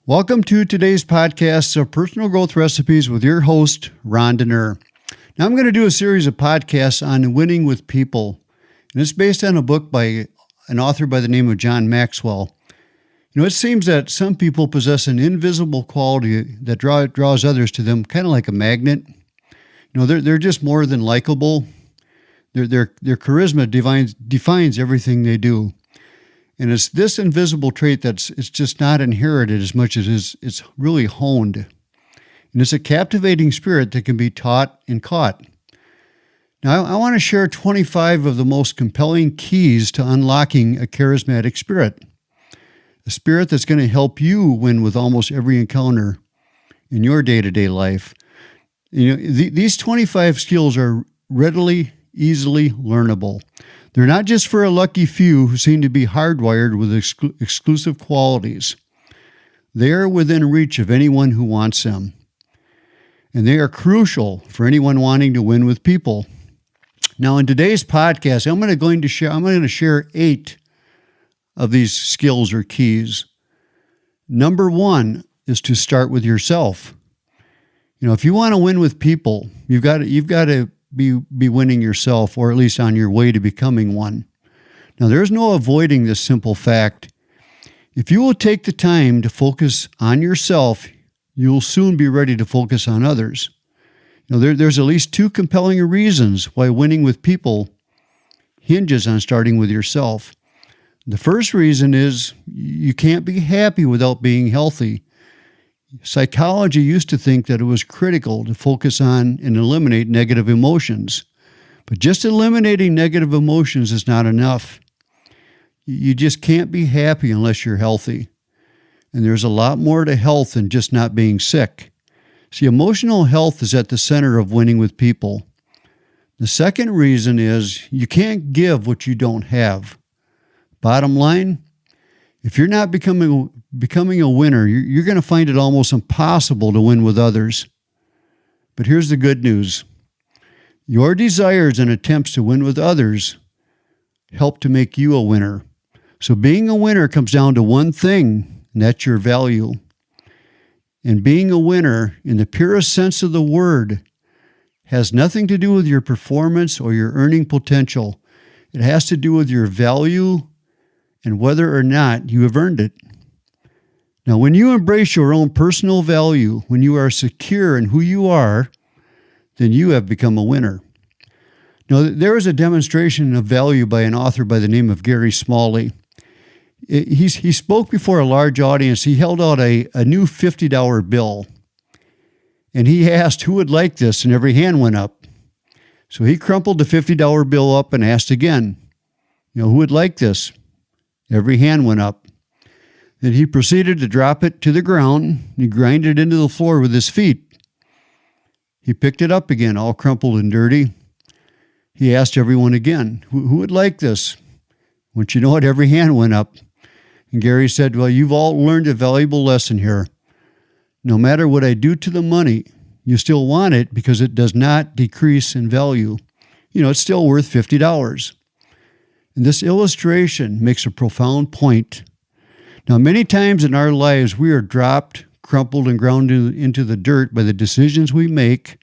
Welcome to today's podcast of Personal Growth Recipes with your host, Ron Denner. Now I'm going to do a series of podcasts on winning with people, and it's based on a book by an author by the name of John Maxwell. It seems that some people possess an invisible quality that draws others to them, kind of like a magnet. They're just more than likable. Their charisma defines everything they do. And it's this invisible trait it's just not inherited as much as it's really honed. And it's a captivating spirit that can be taught and caught. Now, I want to share 25 of the most compelling keys to unlocking a charismatic spirit. A spirit that's going to help you win with almost every encounter in your day-to-day life. These 25 skills are easily learnable. They're not just for a lucky few who seem to be hardwired with exclusive qualities. They are within reach of anyone who wants them. And they are crucial for anyone wanting to win with people. Now, in today's podcast, I'm going to share 8 of these skills or keys. Number 1 is to start with yourself. If you want to win with people, you've got to be winning yourself, or at least on your way to becoming one. Now, there's no avoiding this simple fact. If you will take the time to focus on yourself, you'll soon be ready to focus on others. There's at least 2 compelling reasons why winning with people hinges on starting with yourself. The first reason is you can't be happy without being healthy. Psychology used to think that it was critical to focus on and eliminate negative emotions. But just eliminating negative emotions is not enough. You just can't be happy unless you're healthy. And there's a lot more to health than just not being sick. See, emotional health is at the center of winning with people. The second reason is you can't give what you don't have. Bottom line, if you're not becoming a winner, you're going to find it almost impossible to win with others. But here's the good news. Your desires and attempts to win with others help to make you a winner. So being a winner comes down to one thing, and that's your value. And being a winner, in the purest sense of the word, has nothing to do with your performance or your earning potential. It has to do with your value and whether or not you have earned it. Now, when you embrace your own personal value, when you are secure in who you are, then you have become a winner. Now, there is a demonstration of value by an author by the name of Gary Smalley. He spoke before a large audience. He held out a new $50 bill, and he asked who would like this, and every hand went up. So he crumpled the $50 bill up and asked again, who would like this? Every hand went up. Then he proceeded to drop it to the ground. He grinded it into the floor with his feet. He picked it up again, all crumpled and dirty. He asked everyone again, who would like this? Once you know what, every hand went up. And Gary said, well, you've all learned a valuable lesson here. No matter what I do to the money, you still want it because it does not decrease in value. It's still worth $50. And this illustration makes a profound point. Now, many times in our lives, we are dropped, crumpled, and ground into the dirt by the decisions we make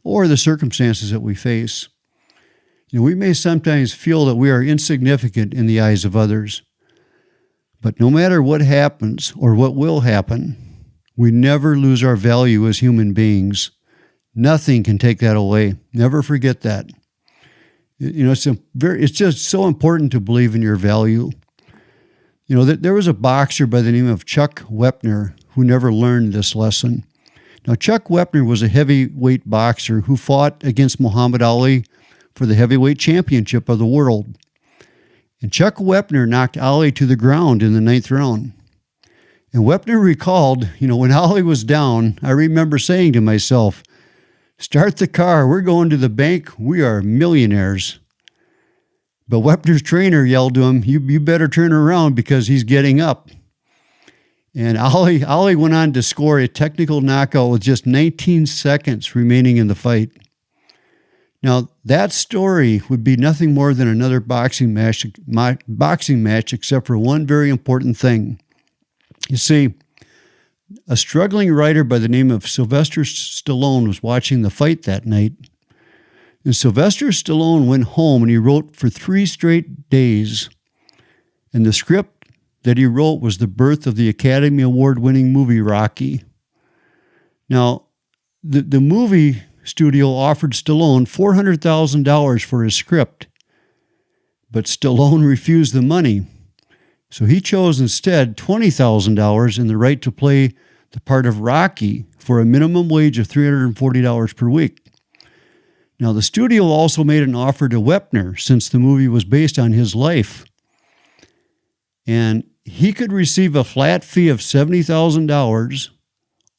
or the circumstances that we face. We may sometimes feel that we are insignificant in the eyes of others. But no matter what happens or what will happen, we never lose our value as human beings. Nothing can take that away. Never forget that. It's just so important to believe in your value. There was a boxer by the name of Chuck Wepner who never learned this lesson. Now, Chuck Wepner was a heavyweight boxer who fought against Muhammad Ali for the heavyweight championship of the world. And Chuck Wepner knocked Ali to the ground in the 9th round. And Wepner recalled, when Ali was down, I remember saying to myself, start the car, we're going to the bank, we are millionaires. But Wepner's trainer yelled to him, you better turn around because he's getting up. And Ali went on to score a technical knockout with just 19 seconds remaining in the fight. Now, that story would be nothing more than another boxing match except for one very important thing. You see, A struggling writer by the name of Sylvester Stallone was watching the fight that night. And Sylvester Stallone went home and he wrote for 3 straight days. And the script that he wrote was the birth of the Academy Award-winning movie Rocky. Now, the movie studio offered Stallone $400,000 for his script, but Stallone refused the money. So he chose instead $20,000 and the right to play the part of Rocky for a minimum wage of $340 per week. Now, the studio also made an offer to Wepner since the movie was based on his life. And he could receive a flat fee of $70,000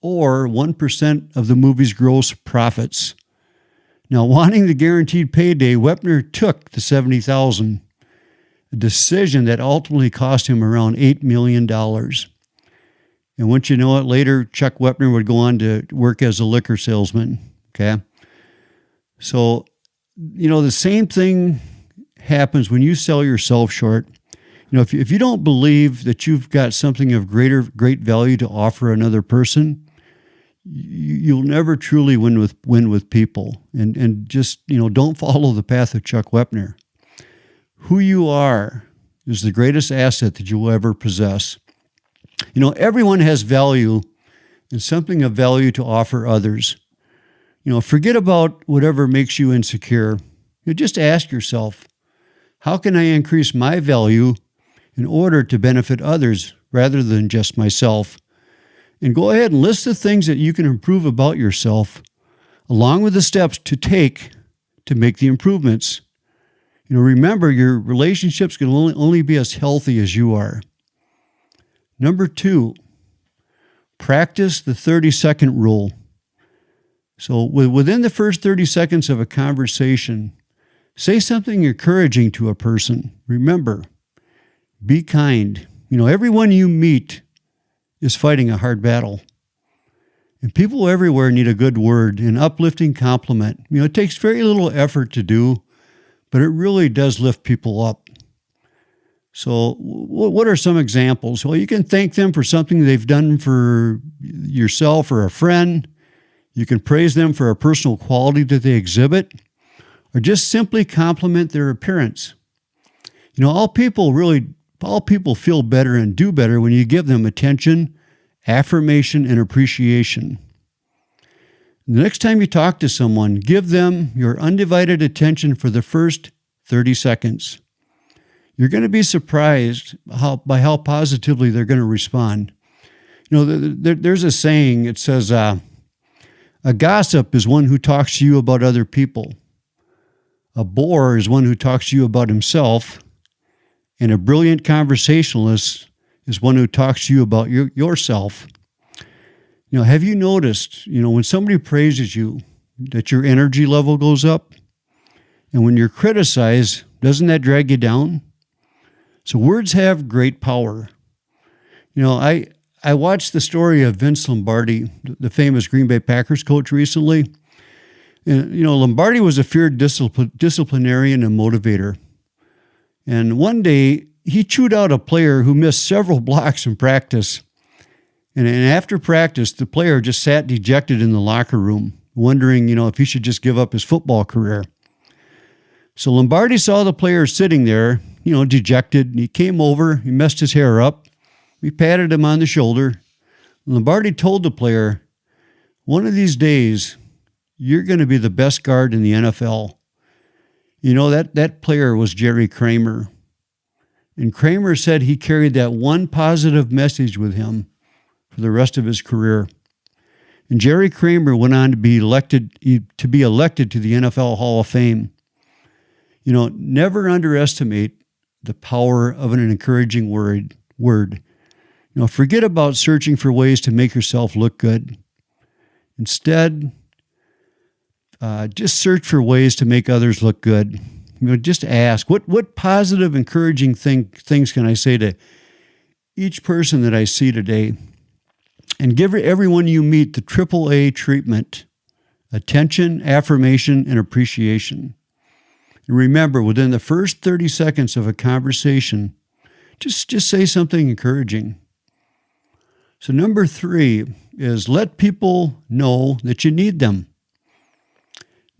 or 1% of the movie's gross profits. Now, wanting the guaranteed payday, Wepner took the $70,000, a decision that ultimately cost him around $8 million. And once you know it, later Chuck Wepner would go on to work as a liquor salesman. Okay? So, the same thing happens when you sell yourself short. If you don't believe that you've got something of great value to offer another person, you'll never truly win with people. And just, don't follow the path of Chuck Wepner. Who you are is the greatest asset that you'll ever possess. Everyone has value and something of value to offer others. Forget about whatever makes you insecure. Just ask yourself, how can I increase my value in order to benefit others rather than just myself? And go ahead and list the things that you can improve about yourself, along with the steps to take to make the improvements. Remember, your relationships can only be as healthy as you are. Number 2, practice the 30-second rule. So within the first 30 seconds of a conversation, say something encouraging to a person. Remember, be kind. Everyone you meet is fighting a hard battle. And people everywhere need a good word, an uplifting compliment. It takes very little effort to do, but it really does lift people up. So what are some examples? Well, you can thank them for something they've done for yourself or a friend. You can praise them for a personal quality that they exhibit, or just simply compliment their appearance. All people feel better and do better when you give them attention, affirmation, and appreciation. The next time you talk to someone, give them your undivided attention for the first 30 seconds. You're going to be surprised by how positively they're going to respond. There's a saying, it says, a gossip is one who talks to you about other people. A bore is one who talks to you about himself. And a brilliant conversationalist is one who talks to you about yourself. Have you noticed, when somebody praises you, that your energy level goes up? And when you're criticized, doesn't that drag you down? So words have great power. I watched the story of Vince Lombardi, the famous Green Bay Packers coach, recently. And, Lombardi was a feared disciplinarian and motivator. And one day, he chewed out a player who missed several blocks in practice. And after practice, the player just sat dejected in the locker room, wondering, if he should just give up his football career. So Lombardi saw the player sitting there, dejected, and he came over, he messed his hair up, he patted him on the shoulder. Lombardi told the player, one of these days, you're going to be the best guard in the NFL. That player was Jerry Kramer. And Kramer said he carried that one positive message with him for the rest of his career. And Jerry Kramer went on to be elected to the NFL Hall of Fame. Never underestimate the power of an encouraging word. Forget about searching for ways to make yourself look good. Instead, just search for ways to make others look good. Just ask, what positive, encouraging things can I say to each person that I see today? And give everyone you meet the AAA treatment: attention, affirmation, and appreciation. And remember, within the first 30 seconds of a conversation, just say something encouraging. So number 3 is let people know that you need them.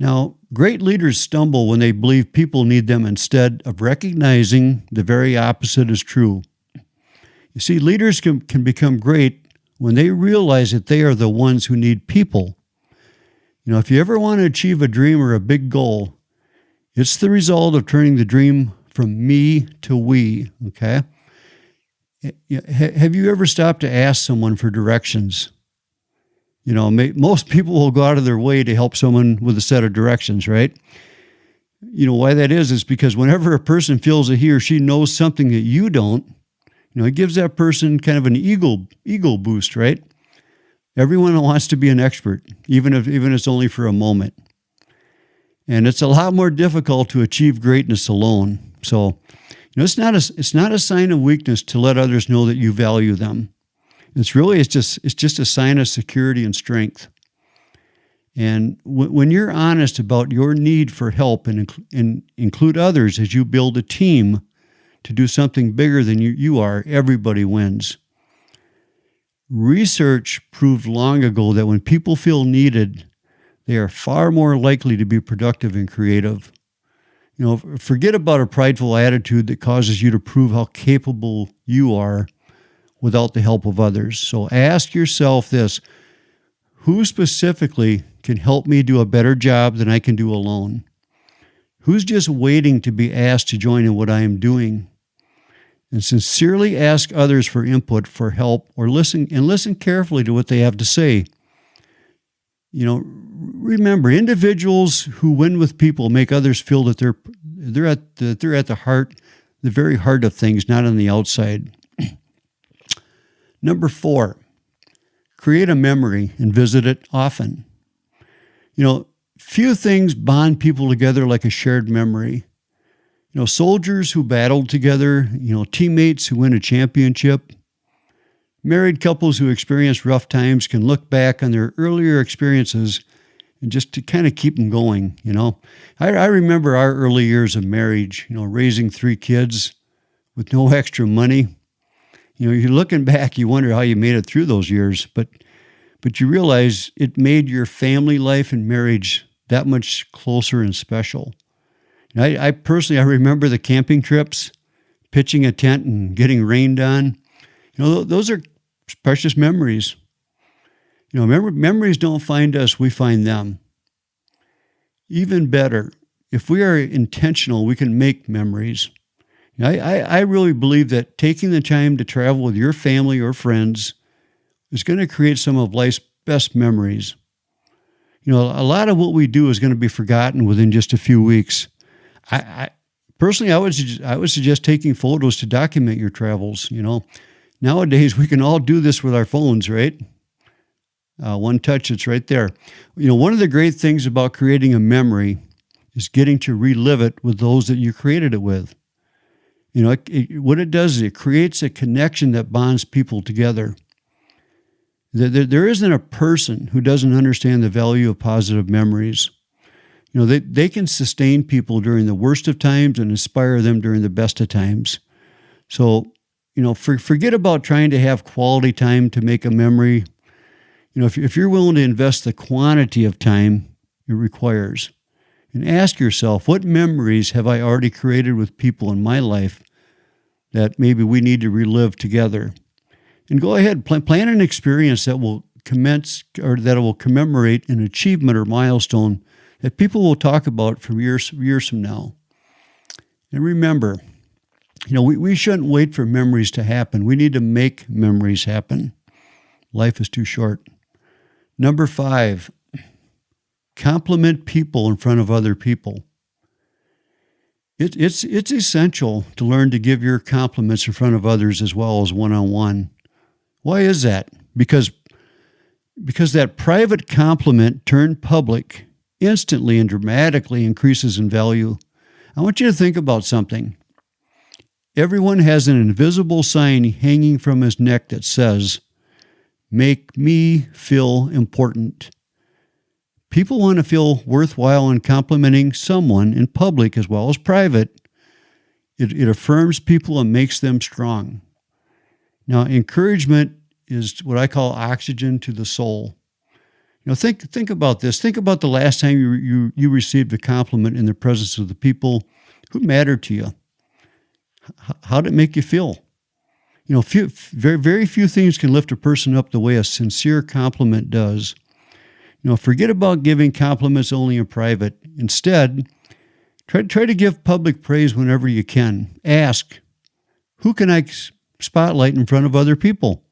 Now, great leaders stumble when they believe people need them instead of recognizing the very opposite is true. You see, leaders can become great when they realize that they are the ones who need people. If you ever want to achieve a dream or a big goal, it's the result of turning the dream from me to we, okay? Have you ever stopped to ask someone for directions? Most people will go out of their way to help someone with a set of directions, right? Why that is because whenever a person feels that he or she knows something that you don't, it gives that person kind of an ego boost, right? Everyone wants to be an expert, even if it's only for a moment. And it's a lot more difficult to achieve greatness alone. So, it's not a sign of weakness to let others know that you value them. It's just a sign of security and strength. And when you're honest about your need for help and include others as you build a team to do something bigger than you are, everybody wins. Research proved long ago that when people feel needed, they are far more likely to be productive and creative. Forget about a prideful attitude that causes you to prove how capable you are without the help of others. So ask yourself this: who specifically can help me do a better job than I can do alone? Who's just waiting to be asked to join in what I am doing? And sincerely ask others for input, for help, or listen carefully to what they have to say. Remember, individuals who win with people make others feel that they're at the very heart of things, not on the outside. Number 4, create a memory and visit it often. Few things bond people together like a shared memory. Soldiers who battled together, teammates who win a championship, married couples who experience rough times can look back on their earlier experiences and just to kind of keep them going, I remember our early years of marriage, raising 3 kids with no extra money. You're looking back, you wonder how you made it through those years, but you realize it made your family life and marriage that much closer and special. I personally remember the camping trips, pitching a tent and getting rained on. Those are precious memories. Memories don't find us, we find them. Even better, if we are intentional, we can make memories. I really believe that taking the time to travel with your family or friends is going to create some of life's best memories. A lot of what we do is going to be forgotten within just a few weeks. I personally, I would suggest taking photos to document your travels. Nowadays we can all do this with our phones, right? One touch, it's right there. One of the great things about creating a memory is getting to relive it with those that you created it with. What it does is it creates a connection that bonds people together. There isn't a person who doesn't understand the value of positive memories. They can sustain people during the worst of times and inspire them during the best of times. So, forget about trying to have quality time to make a memory. If you're willing to invest the quantity of time it requires, and ask yourself, what memories have I already created with people in my life that maybe we need to relive together? And go ahead, plan an experience that will commemorate an achievement or milestone that people will talk about for years from now. And remember, we shouldn't wait for memories to happen. We need to make memories happen. Life is too short. Number 5, compliment people in front of other people. It's essential to learn to give your compliments in front of others as well as one-on-one. Why is that? Because that private compliment turned public instantly and dramatically increases in value. I want you to think about something. Everyone has an invisible sign hanging from his neck that says, "Make me feel important." People want to feel worthwhile in complimenting someone in public as well as private. It affirms people and makes them strong. Now, encouragement is what I call oxygen to the soul. Think about this. Think about the last time you received a compliment in the presence of the people who mattered to you. How did it make you feel? Very few things can lift a person up the way a sincere compliment does. Forget about giving compliments only in private. Instead, try to give public praise whenever you can. Ask, who can I spotlight in front of other people?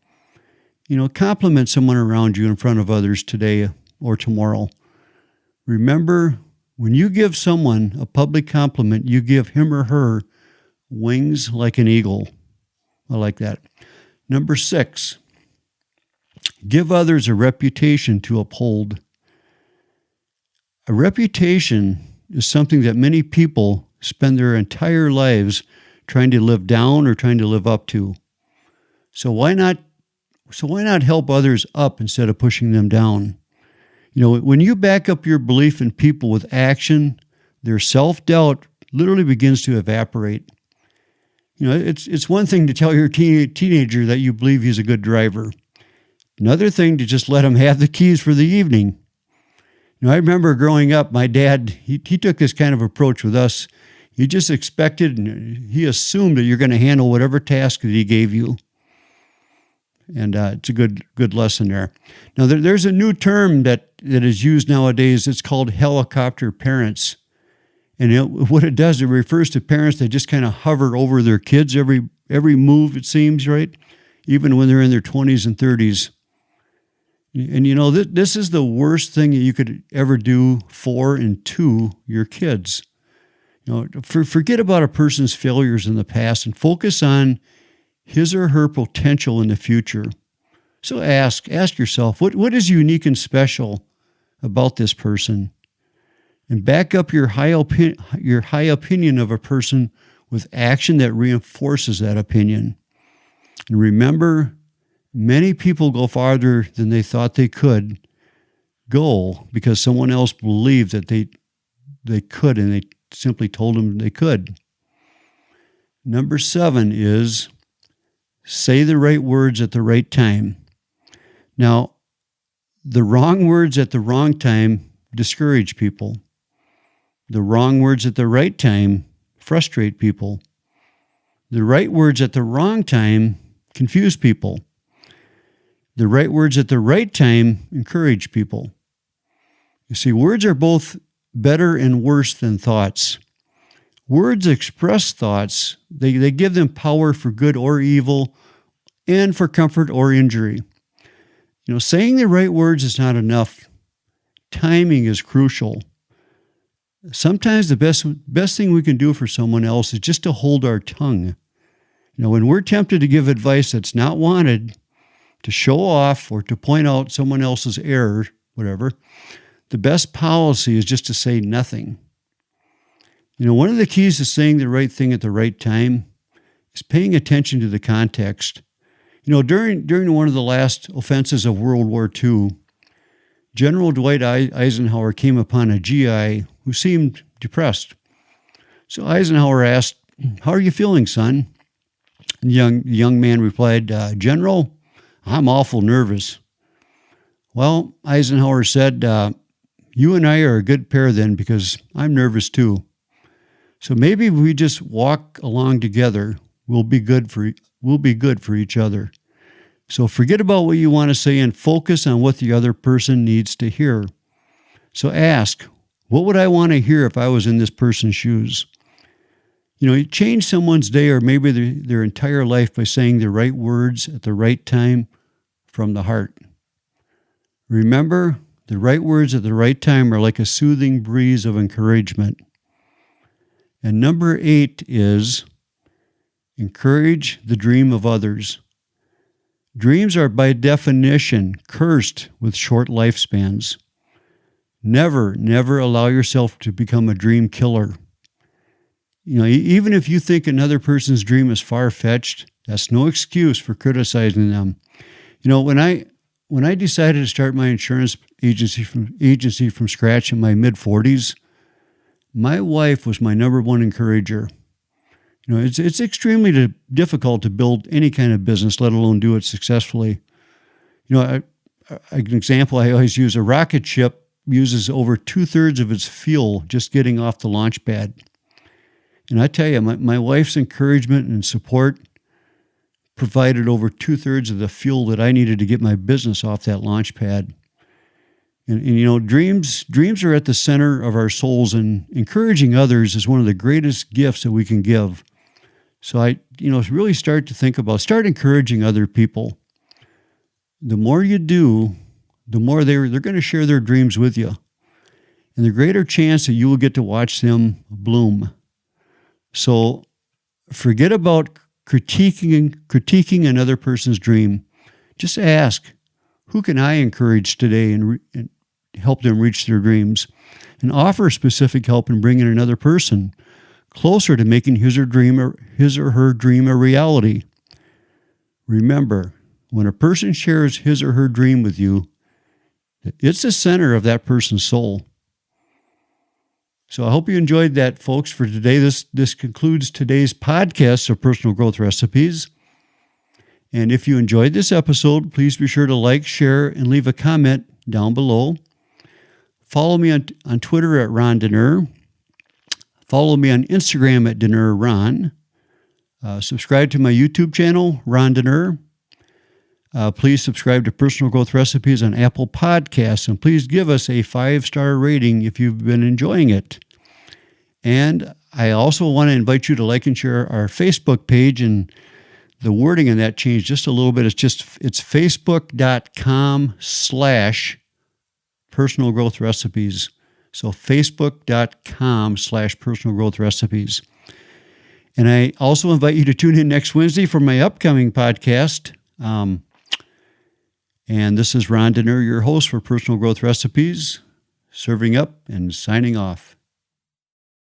Compliment someone around you in front of others today or tomorrow. Remember, when you give someone a public compliment, you give him or her wings like an eagle. I like that. Number 6, give others a reputation to uphold. A reputation is something that many people spend their entire lives trying to live down or trying to live up to. So why not help others up instead of pushing them down? When you back up your belief in people with action, their self-doubt literally begins to evaporate. It's one thing to tell your teenager that you believe he's a good driver. Another thing to just let him have the keys for the evening. I remember growing up, my dad, he took this kind of approach with us. He just expected and he assumed that you're going to handle whatever task that he gave you. And it's a good lesson there. Now, there's a new term that is used nowadays. It's called helicopter parents. And what it does, it refers to parents that just kind of hover over their kids every move, it seems, right? Even when they're in their 20s and 30s. And this is the worst thing that you could ever do for and to your kids. Forget about a person's failures in the past and focus on his or her potential in the future. So ask yourself, what is unique and special about this person? And back up your high opinion of a person with action that reinforces that opinion. And remember, many people go farther than they thought they could go because someone else believed that they could, and they simply told them they could. Number 7 is say the right words at the right time. Now, the wrong words at the wrong time discourage people. The wrong words at the right time frustrate people. The right words at the wrong time confuse people. The right words at the right time encourage people. You see, words are both better and worse than thoughts. Words express thoughts. They give them power for good or evil and for comfort or injury. Saying the right words is not enough. Timing is crucial. Sometimes the best thing we can do for someone else is just to hold our tongue. When we're tempted to give advice that's not wanted, to show off or to point out someone else's error, whatever, the best policy is just to say nothing. One of the keys to saying the right thing at the right time is paying attention to the context. During one of the last offenses of World War II, General Dwight Eisenhower came upon a GI who seemed depressed. So Eisenhower asked, "How are you feeling, son?" The young man replied, "General, I'm awful nervous." "Well," Eisenhower said, "you and I are a good pair then, because I'm nervous too. So maybe if we just walk along together, we'll be good for each other. So forget about what you want to say and focus on what the other person needs to hear. So ask, what would I want to hear if I was in this person's shoes?" You change someone's day or maybe their entire life by saying the right words at the right time from the heart. Remember, the right words at the right time are like a soothing breeze of encouragement. And number 8 is encourage the dream of others. Dreams are by definition cursed with short lifespans. Never allow yourself to become a dream killer. Even if you think another person's dream is far-fetched, that's no excuse for criticizing them. When I decided to start my insurance agency from scratch in my mid-40s, my wife was my number one encourager. It's extremely difficult to build any kind of business, let alone do it successfully. An example I always use, a rocket ship uses over 2/3 of its fuel just getting off the launch pad. And I tell you, my wife's encouragement and support provided over 2/3 of the fuel that I needed to get my business off that launch pad. And dreams are at the center of our souls, and encouraging others is one of the greatest gifts that we can give. So really start encouraging other people. The more you do, the more they're going to share their dreams with you, and the greater chance that you will get to watch them bloom. So forget about critiquing another person's dream. Just ask, who can I encourage today and help them reach their dreams? And offer specific help in bringing another person closer to making his or her dream a reality. Remember, when a person shares his or her dream with you, it's the center of that person's soul. So I hope you enjoyed that, folks, for today. This concludes today's podcast of Personal Growth Recipes. And if you enjoyed this episode, please be sure to like, share, and leave a comment down below. Follow me on Twitter at Ron Denner. Follow me on Instagram at DennerRon. Subscribe to my YouTube channel, Ron Denner. Please subscribe to Personal Growth Recipes on Apple Podcasts, and please give us a 5-star rating if you've been enjoying it. And I also want to invite you to like and share our Facebook page, and the wording in that changed just a little bit. It's facebook.com/Personal Growth Recipes. So facebook.com/Personal Growth Recipes. And I also invite you to tune in next Wednesday for my upcoming podcast. And this is Ron Denner, your host for Personal Growth Recipes, serving up and signing off.